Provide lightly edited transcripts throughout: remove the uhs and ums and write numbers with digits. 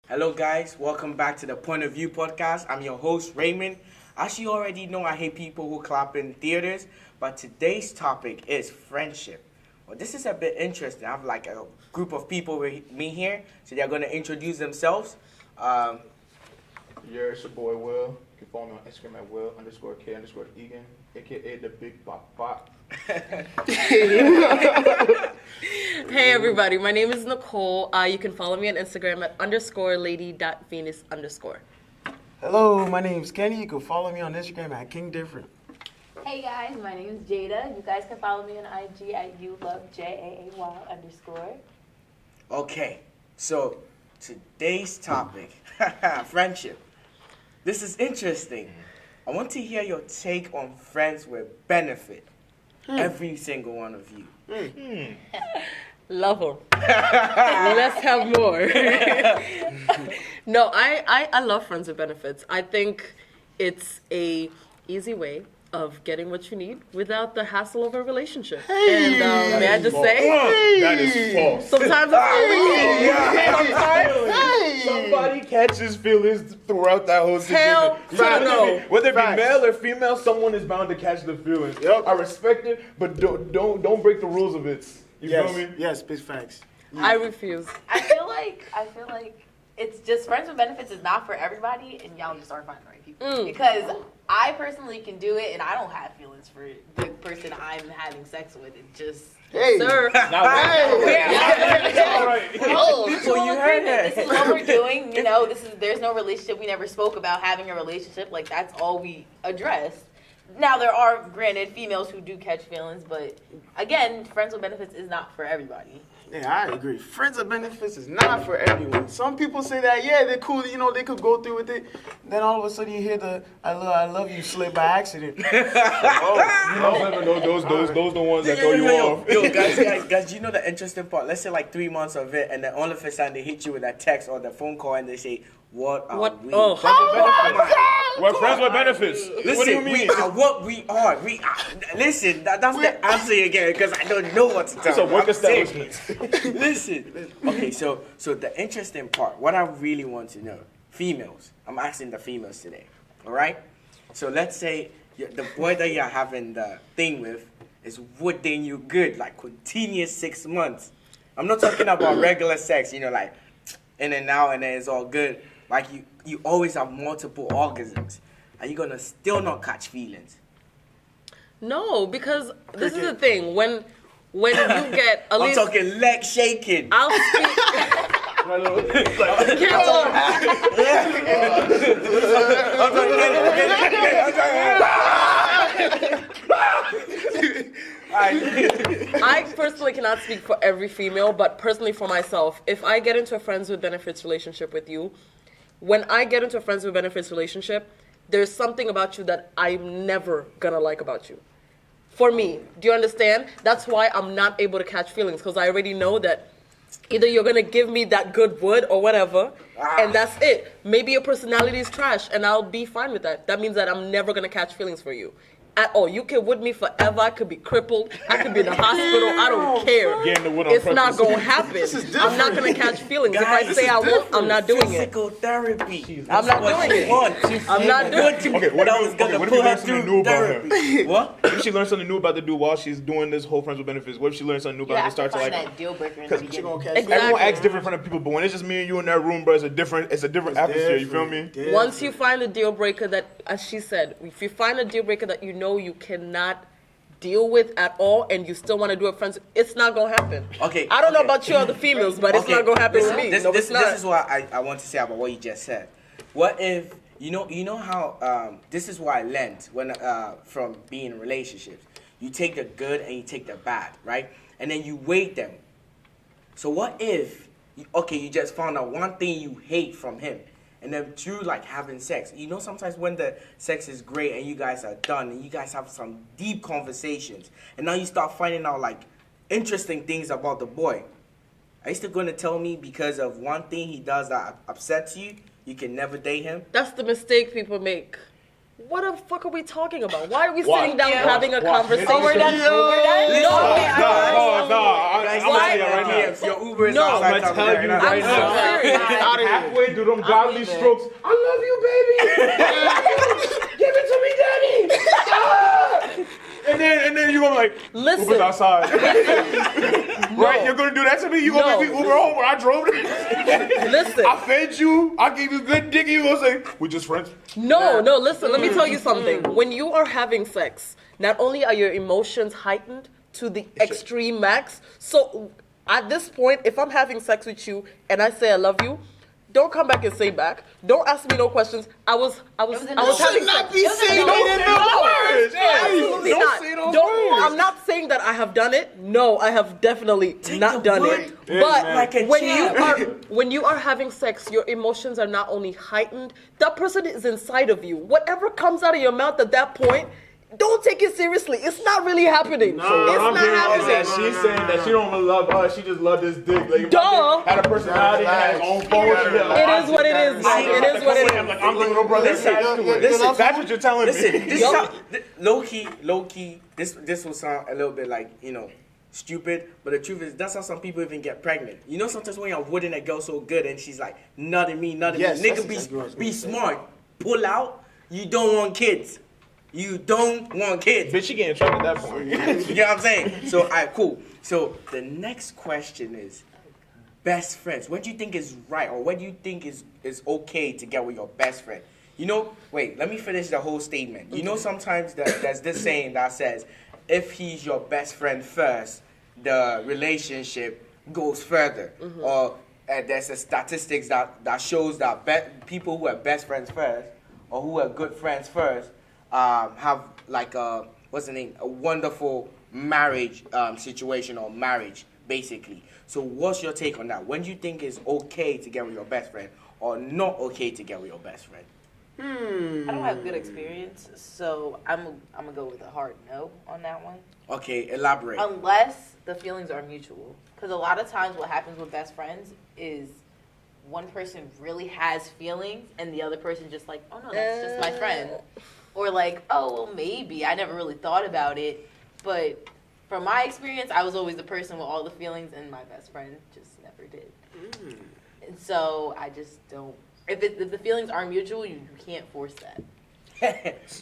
Hello, guys. Welcome back to the Point of View podcast. I'm your host, Raymond. As you already know, I hate people who clap in theaters, but today's topic is friendship. Well, this is a bit interesting. I have like a group of people with me here, so they're going to introduce themselves. Yeah, it's your boy Will. You can follow me on Instagram at Will_K_Egan, aka the Big Bop Bop. Hey everybody, my name is Nicole. You can follow me on Instagram at _lady.venus_. Hello, my name's Kenny. You can follow me on Instagram at King Different. Hey guys, my name is Jada. You guys can follow me on IG at YouLoveJaay_. Okay, so today's topic, friendship. This is interesting. I want to hear your take on friends with benefit. Every single one of you. Love them. Let's have more. No, I love friends with benefits. I think it's a easy way of getting what you need without the hassle of a relationship. And may I just say, That is false. sometimes it's Somebody catches feelings throughout that whole situation. Hell no. Whether it be Facts. male or female, someone is bound to catch the feelings. Yep. I respect it, but don't break the rules of it. You feel me? Yes, big facts. I refuse. I feel like it's just friends with benefits is not for everybody, and y'all just aren't finding the right people. Because I personally can do it, and I don't have feelings for the person I'm having sex with. It just Sir. oh, So you heard that. This is what we're doing. You know, there's no relationship. We never spoke about having a relationship. Like that's all we addressed. Now there are, granted, females who do catch feelings, but again, friends with benefits is not for everybody. Yeah, I agree. Friends with benefits is not for everyone. Some people say that, yeah, they're cool, you know, they could go through with it. Then all of a sudden you hear the I love you slip by accident. Those the ones that throw you off. Yo, guys, you know the interesting part? Let's say like 3 months of it, and then all of a sudden they hit you with a text or the phone call, and they say, "What are we?" Oh. We're friends with benefits. Listen, What do you mean? we are what we are. We are. Listen, that's the answer again because I don't know what to tell It's a you. work I'm serious. establishment. Listen. Okay, so the interesting part, what I really want to know, females. I'm asking the females today. All right. So let's say the boy that you're having the thing with is wooding you good, like continuous 6 months. I'm not talking about regular sex. You know, like in and out, and then it's all good. Like you always have multiple orgasms. Are you gonna still not catch feelings? No, because this is the thing. When you get at I'm least talking leg shaking. I'll speak. I personally cannot speak for every female, but personally for myself, if I get into a friends with benefits relationship with you, when I get into a friends with benefits relationship, there's something about you that I'm never gonna like about you. For me, do you understand? That's why I'm not able to catch feelings, because I already know that either you're gonna give me that good wood or whatever, and that's it. Maybe your personality is trash, and I'll be fine with that. That means that I'm never gonna catch feelings for you. At all. You can wood me forever. I could be crippled. I could be in the hospital. I don't care. Getting the wood on It's not purpose. going to happen. I'm not going to catch feelings. Guys, if I say I won't, I'm not doing it. Physical therapy. I'm not doing it. I'm not doing it. Okay, what That if was gonna what if pull you her learn something through new about therapy. her? What? What if she learns something new about the dude while she's doing this whole friends with benefits? What if she learns something new You about him have and to starts to find like? that deal breaker in the Because She gonna beginning. catch Exactly. everyone acts different in front of people, but when it's just me and you in that room, bro, it's a different atmosphere. You feel me? Different. Once you find a deal breaker that, as she said, if you find a deal breaker that you know you cannot deal with at all and you still want to do it friends, it's not going to happen. Okay. I don't know okay. about you other females, but it's not going to happen Listen, with me. This, No, this, it's not. this is what I want to say about what you just said. What if you know how this is what I learned when from being in relationships. You take the good and you take the bad, right? And then you weigh them. So what if you just found out one thing you hate from him, and then through like having sex, sometimes when the sex is great and you guys are done and you guys have some deep conversations, and now you start finding out like interesting things about the boy. Are you still going to tell me because of one thing he does that upsets you, you can never date him? That's the mistake people make. what the fuck are we talking about? Why are we sitting down having a Watch. conversation? Oh, we're done. We're done. No. Guys, I'm Why? gonna tell you. Your Uber is No, outside. I'm gonna tell you I'm right so now. serious. Outta here. Halfway through them godly leave it. strokes, I love you, baby. Give it to me, daddy. Ah! And then you're gonna be like, Listen. Uber's outside. Right? You're gonna do that to me? You gonna No. make me Uber home where I drove it? Listen. I fed you. I gave you good dick. You gonna say, we're just friends? No, listen, let me tell you something. When you are having sex, not only are your emotions heightened to the extreme max, so at this point, if I'm having sex with you and I say I love you, don't come back and say back. Don't ask me no questions. I was having should not sex. be saying No, it in the words. Absolutely Don't not. say those Don't, words. I'm not saying that I have done it. No, I have definitely not done it. But like a when you are having sex, your emotions are not only heightened, that person is inside of you. Whatever comes out of your mouth at that point, don't take it seriously. It's not really happening. It's not happening. That she's saying that she don't love us. She just love this dick. Like, if Duh. my dick had a personality and had his own phone. It is what it is, man. It is what it I'm is. like, I'm the little brother. Listen, attached to it. listen, That's what you're telling Listen, me. this low key. This will sound a little bit like stupid, but the truth is that's how some people even get pregnant. You know, sometimes when you're wooding a girl so good and she's like, nutting me. Yes, Nigga, that's exactly what I was be gonna say. smart. Pull out. You don't want kids. You don't want kids. Bitch, she getting trapped at that point. You know what I'm saying? So, alright, cool. So the next question is best friends. What do you think is right, or what do you think is okay to get with your best friend? Wait, let me finish the whole statement. You know, sometimes there's this saying that says, if he's your best friend first, the relationship goes further. Or there's a statistics that shows that people who are best friends first, or who are good friends first, have like a wonderful marriage situation, or marriage basically. So what's your take on that? When do you think it's okay to get with your best friend, or not okay to get with your best friend? I don't have good experience, so I'm gonna go with a hard no on that one. Okay, elaborate. Unless the feelings are mutual, because a lot of times what happens with best friends is one person really has feelings and the other person just like, oh no, that's just my friend. Or like, oh, well, maybe. I never really thought about it. But from my experience, I was always the person with all the feelings, and my best friend just never did. And so I just don't. If the feelings are mutual, you can't force that.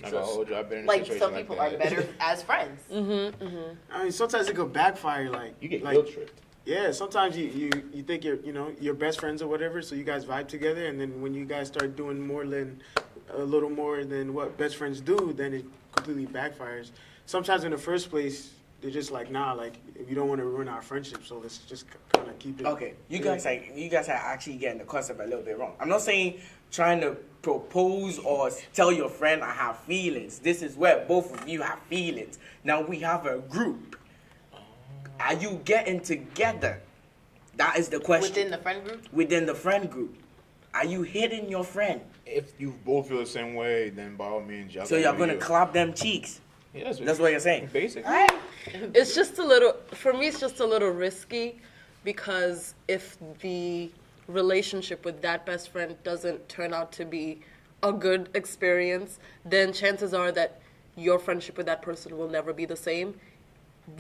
I'm gonna hold you. I've been in a Like, situation some like people that. are better as friends. I mean, sometimes it could backfire. Like You get like, guilt tripped. Yeah, sometimes you think you're best friends or whatever, so you guys vibe together, and then when you guys start doing a little more than what best friends do, then it completely backfires. Sometimes in the first place, they're just like, nah, like we don't want to ruin our friendship, so let's just kind of keep it. Okay, you guys are actually getting the concept a little bit wrong. I'm not saying trying to propose or tell your friend I have feelings. This is where both of you have feelings. Now we have a group. Are you getting together? That is the question. Within the friend group? Within the friend group. Are you hitting your friend? If you both feel the same way, then by all means, y'all. So you're gonna clap them cheeks. Yeah, That's what you're saying. Basically. It's just a little, for me, it's just a little risky, because if the relationship with that best friend doesn't turn out to be a good experience, then chances are that your friendship with that person will never be the same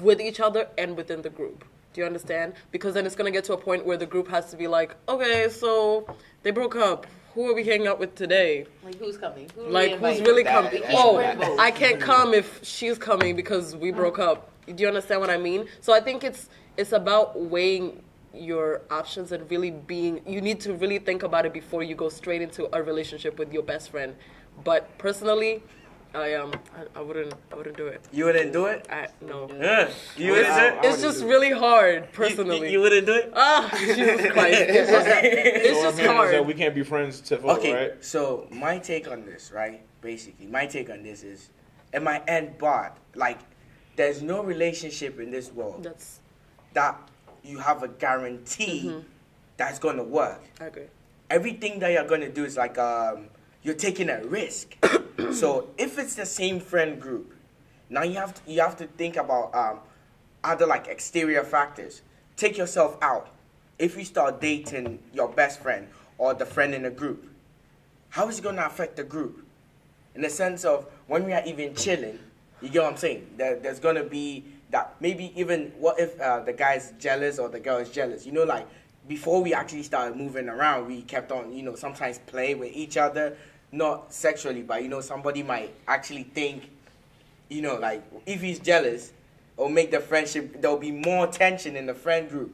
with each other and within the group. Do you understand? Because then it's going to get to a point where the group has to be like, okay, so they broke up. Who are we hanging out with today? Like, who's coming? Who Like, we who's invite? really That- coming? that's Oh, bad. I can't come if she's coming because we broke up. Do you understand what I mean? So I think it's about weighing your options and really you need to really think about it before you go straight into a relationship with your best friend. But personally, I wouldn't do it. You wouldn't do it? No. You wouldn't do it? It's just really hard, personally. You wouldn't do it? Jesus Christ. It's just hard. We can't be friends to vote, Okay, right? so my take on this, right? Basically, my take on this is, it might end bad. Like, there's no relationship in this world That's, that you have a guarantee that's gonna work. I agree. Everything that you're gonna do is like you're taking a risk. So if it's the same friend group, now you have to think about other like exterior factors. Take yourself out. If you start dating your best friend or the friend in a group, how is it gonna affect the group? in the sense of when we are even chilling, you get what I'm saying? There's gonna be that maybe even what if the guy's jealous or the girl is jealous? You know, like before we actually started moving around, we kept on, you know, sometimes play with each other, not sexually, but you know, somebody might actually think, you know, like if he's jealous or make the friendship, there'll be more tension in the friend group.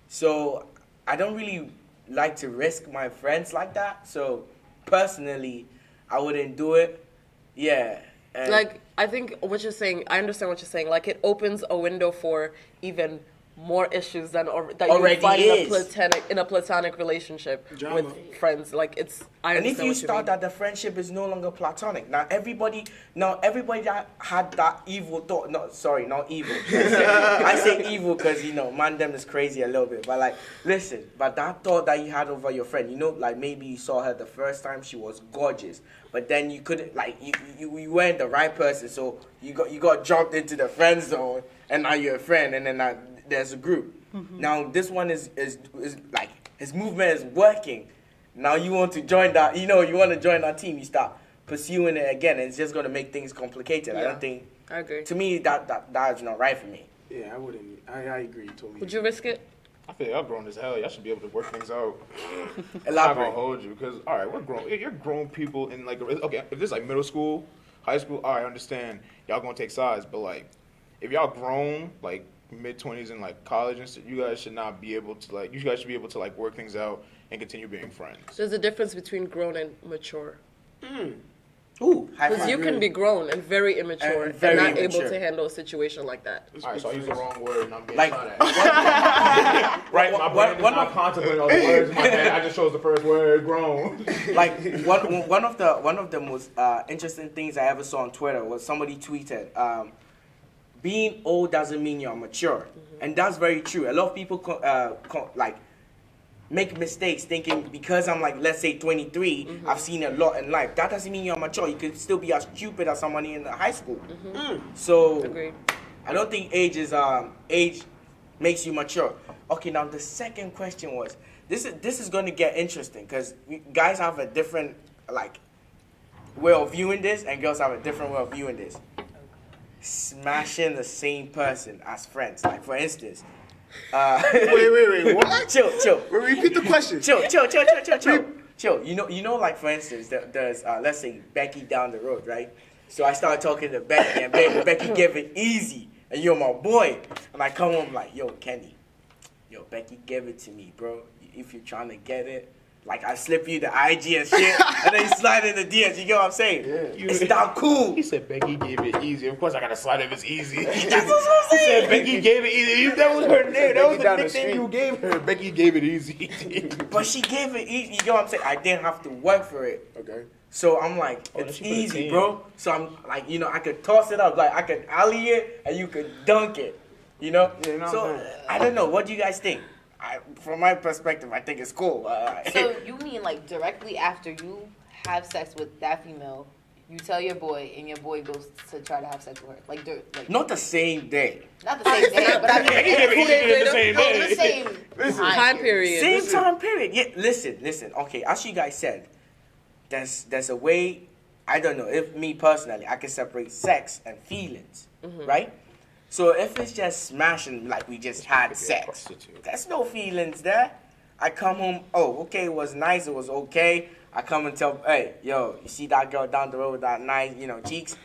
So I don't really like to risk my friends like that. So personally, I wouldn't do it. Yeah. And Like, I think what you're saying, I understand what you're saying. Like, it opens a window for even more issues than that you Already would find is. in a platonic relationship Drama. with friends. Like, it's, I And understand if you what you start mean. that the friendship is no longer platonic, now everybody that had that evil thought, not evil. I say evil because, you know, man, them is crazy a little bit. But like, listen, but that thought that you had over your friend, you know, like maybe you saw her the first time, she was gorgeous. But then you couldn't, like, you weren't the right person, so you got dropped into the friend zone, and now you're a friend, and then there's a group. Now this one is like, his movement is working. Now you want to join that, you know, you want to join that team, you start pursuing it again, and it's just going to make things complicated. I Yeah. don't think, I agree. to me, that is not right for me. Yeah, I wouldn't. I agree totally. Would you risk it? I feel y'all grown as hell. Y'all should be able to work things out. I'm not gonna Elaborate. hold you because all right, we're grown. You're grown people in like okay. If this is like middle school, high school, all right, I understand. Y'all gonna take sides, but like if y'all grown like mid-20s and like college and stuff, you guys should not be able to like. You guys should be able to like work things out and continue being friends. There's a difference between grown and mature. Ooh, high Because five. you can be grown and very immature And and, very not immature. able to handle a situation like that. All right, so I used the wrong word and I'm being Like- shot at. Right, my brain is one not of- contemplating all the words in my head. I just chose the first word, grown. Like one of the most interesting things I ever saw on Twitter was somebody tweeted, being old doesn't mean you're mature, and that's very true. A lot of people like make mistakes thinking because I'm like, let's say 23, I've seen a lot in life. That doesn't mean you're mature. You could still be as stupid as somebody in the high school. So Agreed. I don't think age makes you mature. Okay, now the second question was, this is going to get interesting because guys have a different like way of viewing this, and girls have a different way of viewing this. Smashing the same person as friends, like for instance. Wait, what? Chill. Repeat the question. Chill. You know, like for instance, there's let's say Becky down the road, right? So I started talking to Becky, and Becky gave it easy, and you're my boy, and I come home like, yo, Kenny, Becky gave it to me, bro. If you're trying to get it, like I slip you the IG and shit, and then you slide in the DMs. You get what I'm saying? Yeah. It's not cool. He said Becky gave it easy. Of course I gotta slide if it's easy. That's what I'm He saying. said Becky gave it easy. That was her name. That was the down the nickname street. you gave her. Becky gave it easy. But she gave it easy. You get what I'm saying? I didn't have to work for it. Okay. So I'm like, Oh, it's she put a easy, team. bro. So I'm like, you know, I could toss it up. Like, I could alley it and you could dunk it. You know? Yeah, no, So, no. I don't know. What do you guys think? From my perspective, I think it's cool. So you mean like directly after you have sex with that female, you tell your boy, and your boy goes to try to have sex with her, like Not the same day. not the same day, but I mean Becky gave it easy in the same no, day. the same Time period. Same time period. Yeah, listen. Okay, as you guys said, there's a way, I don't know, if me personally, I can separate sex and feelings, right? So if it's just smashing like we just had Could be a sex, prostitute. there's no feelings there. I come home, oh, okay, it was nice, it was okay. I come and tell, hey, yo, you see that girl down the road with that nice, cheeks?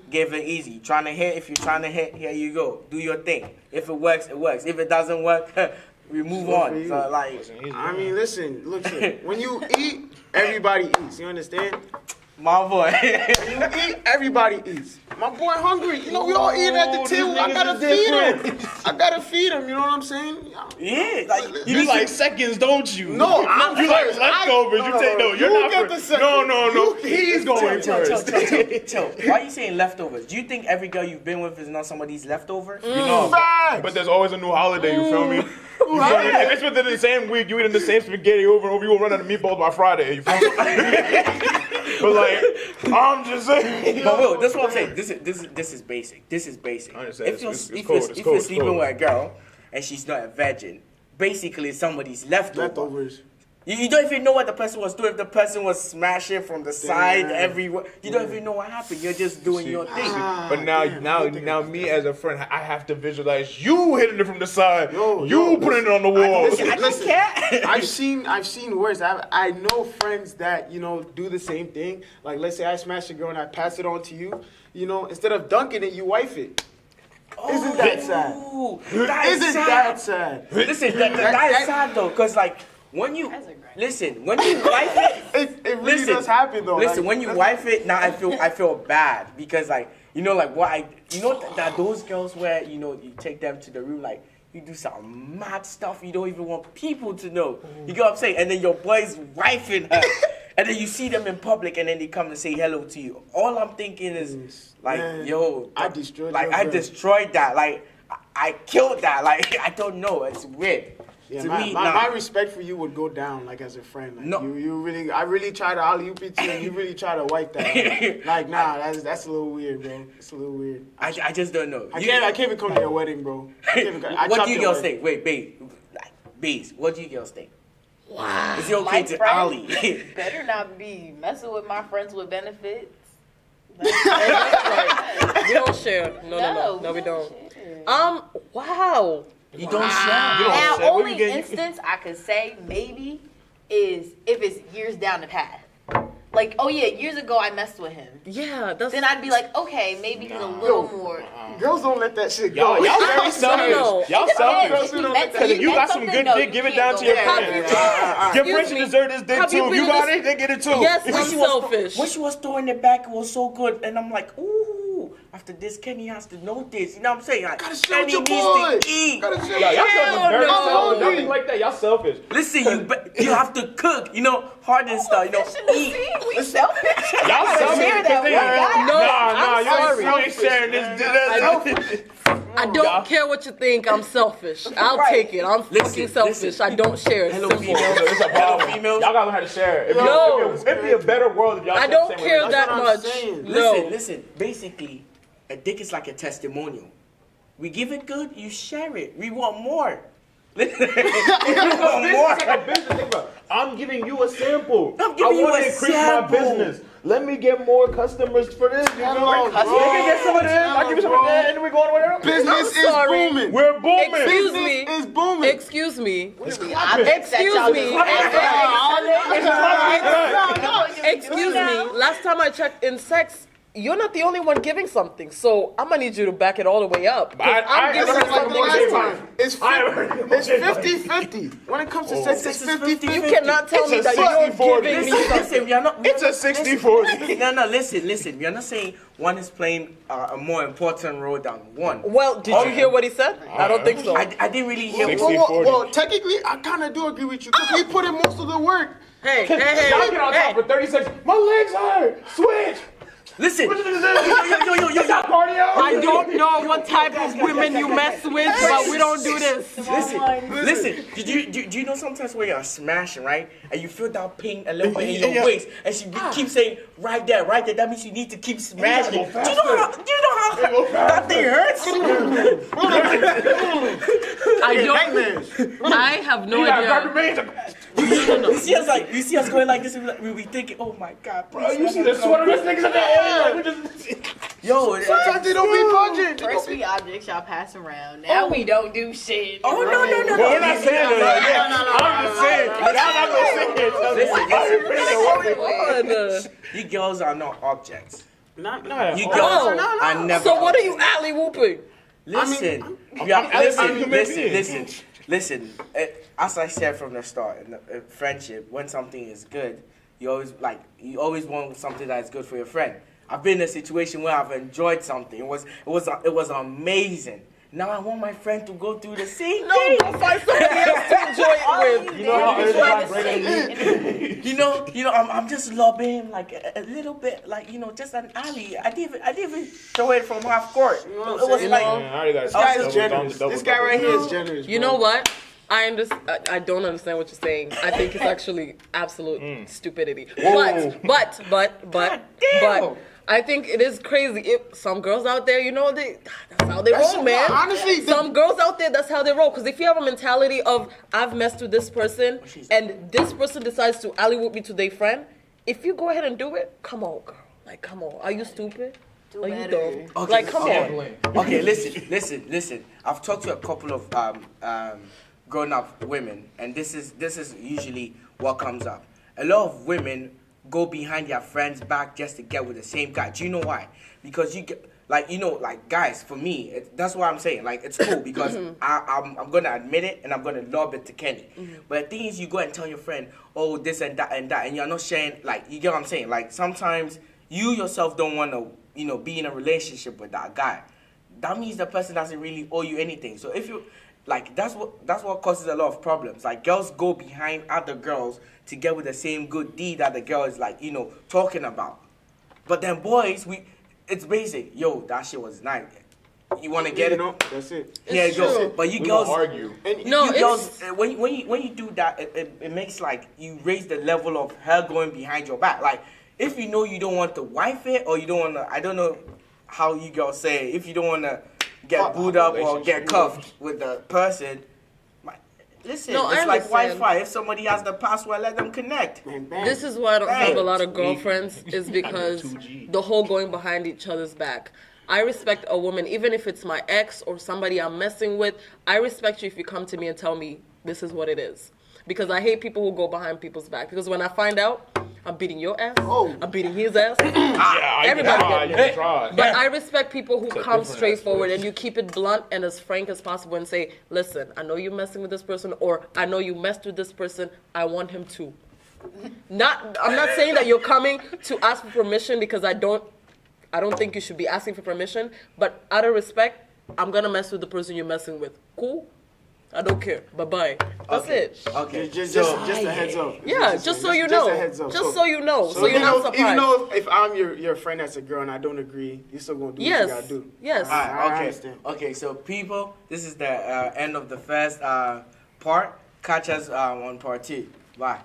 Give it easy. Trying to hit, if you're trying to hit, here you go. Do your thing. If it works, it works. If it doesn't work, we move Good for on. you. So, like, Listen, he's I grown. mean, listen, look, when you eat, everybody eats. You understand? my boy. You eat, everybody eats. My boy hungry. You know, we all eat at the Ooh, table. these I niggas gotta is feed him. different. I gotta feed him. You know what I'm saying? Yeah, like, You like seconds, don't you? No, I'm you like first. leftovers. No, You no, take no. no. You're You not get first. the second. No. He's going first. Chill. Why are you saying leftovers? Do you think every girl you've been with is not somebody's leftover? You know, Facts. but there's always a new holiday. You feel me? You feel me? If it's within the same week, you eating the same spaghetti over and over. You gonna run out of meatballs by Friday. You feel me? But like, I'm just saying. But Will, that's what I'm saying. This is basic. This is basic. I understand. If you're It's if cold, you're, it's if cold, you're it's sleeping cold. with a girl and she's not a virgin, basically it's somebody's leftover. Leftovers. You don't even know what the person was doing. If the person was smashing from the side everywhere, you don't even know what happened. You're just doing your thing. But now, me as a friend, I have to visualize you hitting it from the side. You putting it on the wall. I don't care. I've seen worse. I know friends that do the same thing. Like, let's say I smash a girl and I pass it on to you. Instead of dunking it, you wife it. Isn't that sad? Isn't that sad? Listen, that is sad though, cause like when you wife it, it really does happen though. Listen, when you wife it, now I feel bad because like that those girls where you take them to the room like you do some mad stuff you don't even want people to know. You get what I'm saying? And then your boy's wifing her. And then you see them in public, and then they come and say hello to you. All I'm thinking is, like, yo, I destroyed. Like, I destroyed that. Like, I killed that. Like, I don't know. It's weird. Yeah, to me, my respect for you would go down, like, as a friend. Like, no, I really try to alley-oop it to you, and you really try to wipe that. Like, nah, that's a little weird, bro. It's a little weird. I just don't know. I can't even come to your wedding, bro. What do you girls think? Wait, Bees, what do you girls think? Wow. Is it okay to alley? Better not be messing with my friends with benefits. We don't share. No, we don't. Wow. You don't share. Now, only instance I could say maybe is if it's years down the path. Like, oh yeah, years ago I messed with him. Yeah, that's. Then I'd be like, okay, maybe he's a little more. Girls don't let that shit go. Y'all very selfish. Y'all selfish. Because if you got some good dick, give it down to your friend. Your friend should deserve this dick too. If you got it, they get it too. Yes, I'm selfish. When she was throwing it back, it was so good, and I'm like, ooh. After this, Kenny has to know this. You know what I'm saying? Like, Kenny needs to eat. Y'all selfish. Nothing like that. Y'all selfish. Listen, you have to cook. Hard and stuff. Eat. We selfish. Y'all selfish. I'm you ain't sharing this. I don't care what you think. I'm selfish. I'll take it. I'm fucking selfish. I don't share. It's simple. It's a problem. Y'all gotta learn how to share it. It'd be a better world if y'all. I don't care that much. Listen. Basically, a dick is like a testimonial. We give it good, you share it. We want more. I'm giving you a sample. I'm giving you want a to increase sample. my business. Let me get more customers for this. Let me get some of this. I'll give you some of that, and then we're going whatever. Business is booming. We're booming. Excuse me. Last time I checked in sex, you're not the only one giving something, so I'm gonna need you to back it all the way up. I'm giving you something this time. It's 50-50. When it comes to sex, it's 50-50. You cannot tell me that you're giving me something. Listen, we are not. It's a 60-40. No, listen. We are not saying one is playing a more important role than one. Well, did you hear what he said? I don't think so. I didn't really hear. Well, technically, I kind of do agree with you because we put in most of the work. Hey. Y'all get on top for 30 seconds. My legs hurt. Switch. Listen. Yo. I don't know what type of women you mess with, but we don't do this. Listen. Do you know sometimes when you're smashing, right, and you feel that pain a little bit in your waist, and she keeps saying right there. That means you need to keep smashing. Do you know how that thing hurts? I have no idea. You see us going like this, and we be thinking, oh my God, bro. You see the sweater this niggas in the air. Yo, sometimes they don't be budging. First we objects y'all pass around. Now we don't do shit. Oh no. We're not saying that. I'm just saying. Y'all not gonna say it. You girls are not objects. You girls are never. So what are you alley whooping? Listen. Listen. As I said from the start, in friendship, when something is good, you always want something that is good for your friend. I've been in a situation where I've enjoyed something. It was amazing. Now I want my friend to go through the same thing. Go find somebody else to enjoy it with. You know how I'm just lobbing him like a little bit, like just an alley. I didn't even throw it from half court. It was like this guy is generous. This guy right here is generous. You know what? I don't understand what you're saying. I think it's actually absolute stupidity. Whoa. But I think it is crazy. If some girls out there, that's how they roll, man. honestly, some girls out there, that's how they roll. Because if you have a mentality of I've messed with this person, and this person decides to alley-whoop me to their friend, if you go ahead and do it, come on, girl. Like, come on. Are you stupid? Are you dumb? Okay, Like, come on. Okay, listen. I've talked to a couple of grown-up women, and this is usually what comes up. A lot of women go behind their friends' back just to get with the same guy. Do you know why? Because you get like guys. For me, that's why I'm saying it's cool because I'm gonna admit it and I'm gonna lob it to Kenny. But the thing is, you go and tell your friend, oh, this and that, and you're not sharing. You get what I'm saying? Sometimes you yourself don't want to be in a relationship with that guy. That means the person doesn't really owe you anything. So if you that's what causes a lot of problems. Girls go behind other girls to get with the same good deed that the girl is talking about. But then boys, it's basic. Yo, that shit was nice. You want to get it? That's it. Yeah, It's go. true. But you We girls don't argue. And No, you it's- girls, when you do that, it makes you raise the level of her going behind your back. If you know you don't want to wife it, or you don't want to, I don't know how you girls say it, if you don't want to get booed up or get cuffed with the person, listen, No, I it's like understand. Wi-Fi. If somebody has the password, let them connect. Man, bang. This is why I don't have a lot of Sweet. girlfriends, is because 2G. the whole going behind each other's back. I respect a woman, even if it's my ex or somebody I'm messing with. I respect you if you come to me and tell me this is what it is. Because I hate people who go behind people's back. Because when I find out, I'm beating your ass. Oh. I'm beating his ass. Yeah, Everybody you get can it. try. But I respect people who It's a come different straightforward aspect. and you keep it blunt and as frank as possible and say, listen, I know you're messing with this person, or I know you messed with this person. I want him too. I'm not saying that you're coming to ask for permission, because I don't think you should be asking for permission. But out of respect, I'm gonna mess with the person you're messing with. Cool? I don't care. Bye-bye. That's it. Okay. Just So- a heads up. Yeah, just so you know. Just a heads up. Just so you know. So you're even not though, surprised. even though if I'm your friend that's a girl and I don't agree, you still gonna do what you gotta Yes. do. Yes. All right, I okay. understand. Okay, so people, this is the end of the first part. Catch us on part 2. Bye.